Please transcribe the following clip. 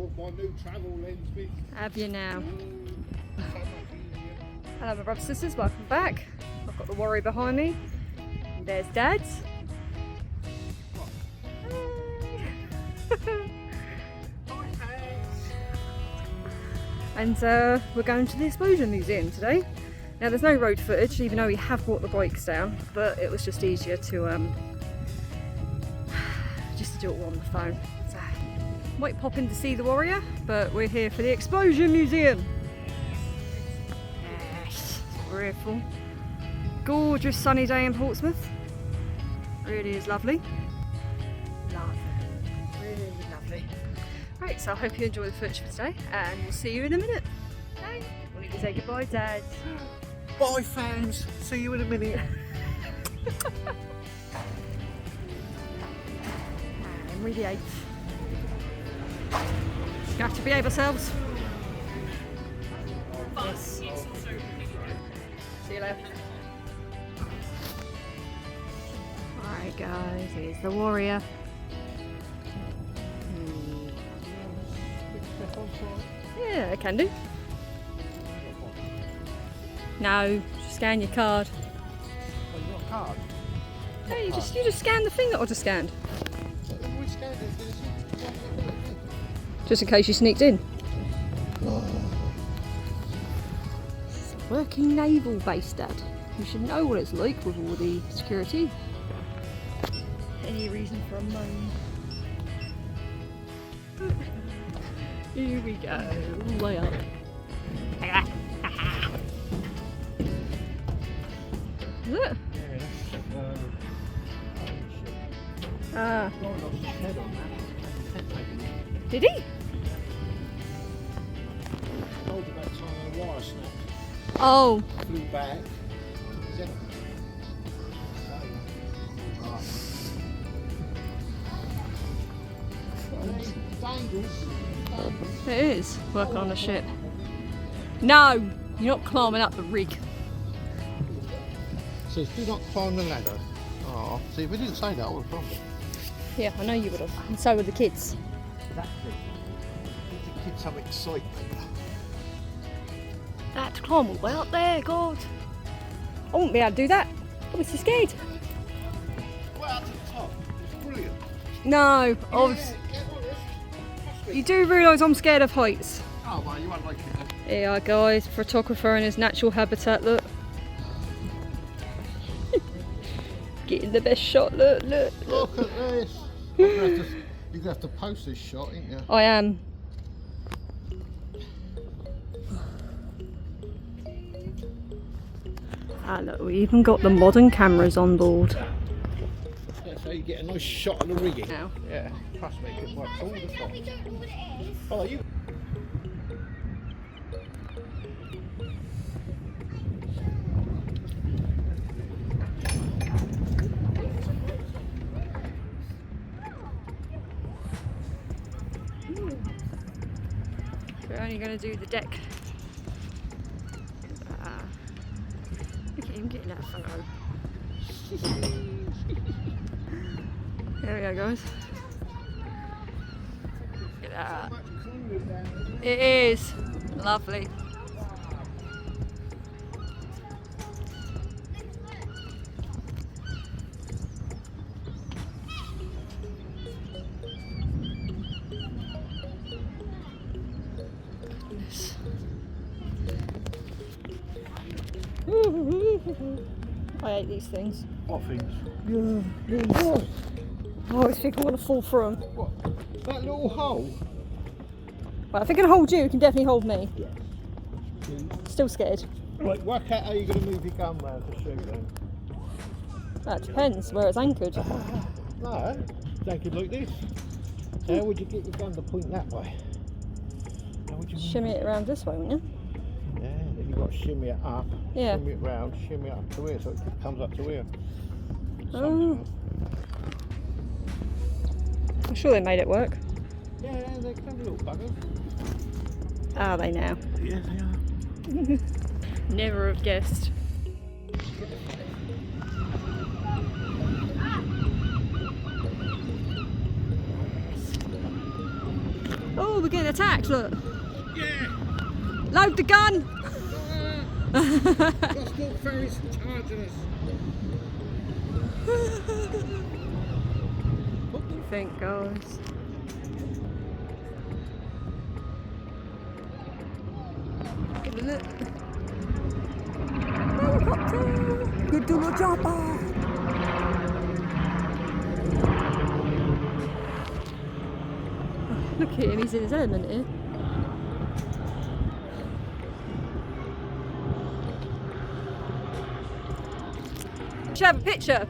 bought my new travel lens with. Have you now? Hello my brothers and sisters, welcome back. I've got the Warrior behind me. And there's Dad's. And we're going to the Explosion Museum today. Now there's no road footage, even though we have brought the bikes down, but it was just easier to do it all on the phone. So might pop in to see the Warrior, but we're here for the Explosion Museum. Yes, we're here for. Gorgeous sunny day in Portsmouth. Really is lovely. Lovely. Really lovely. Right, so I hope you enjoy the footage for today, and we'll see you in a minute. Okay. We'll need to say goodbye, Dad. Bye fans, see you in a minute. Henry VIII. We have to behave ourselves. Yes. See you later. Alright guys, here's the Warrior. Yeah, I can do. No, just scan your card. Oh, you got a card? No, you just scan the thing that I just scanned. Just in case you sneaked in. It's a working naval base, Dad. You should know what it's like with all the security. Any reason for a moan? Here we go, way up. Is it? Ah. Did he? Oh. Flew back. It is working on a ship. No, you're not climbing up the rig. Says do not climb the ladder. Oh, see if we didn't say that, I would have promised. Yeah, I know you would have. And so would the kids. Exactly. Give the kids some excitement. That climb all the way up there, God. I wouldn't be able to do that. I'd be too scared. Well, up to the top. It's brilliant. No, you do realise I'm scared of heights. Oh, well, you won't like it. Here, guys, photographer in his natural habitat. Look, getting the best shot. Look, look. Look at this. You're going to have to post this shot, ain't you? I am. Ah, look, we even got the modern cameras on board. That's how you get a nice shot of the rigging. Now. Yeah, trust me, it works all the time. We don't know what it is. Oh, you. We're only going to do the deck. Look at him getting that photo. There we go, guys. Look at that. It is lovely. I hate these things. What things? Yeah, these. Oh, I always think I'm going to fall through them. What? That little hole? Well, if it can hold you, it can definitely hold me. Yeah. Still scared. Right, work out how you're going to move your gun round to shoot then. That depends where it's anchored. No, it's anchored like this. So how would you get your gun to point that way? How would you Shimmy it around this way, wouldn't you? Yeah, then you've got to shimmy it up, Yeah. shimmy it round, shimmy it up to here so it comes up to here. Oh. I'm sure they made it work. Yeah, they're clever little buggers. Are they now? Yeah, they are. Never have guessed. Oh, we're getting attacked, look. Yeah! Load the gun! Hostile ferries charging us. What do you think, guys? Give it a look. Helicopter! Good to the chopper! Look at him, he's in his element here. Should have a picture.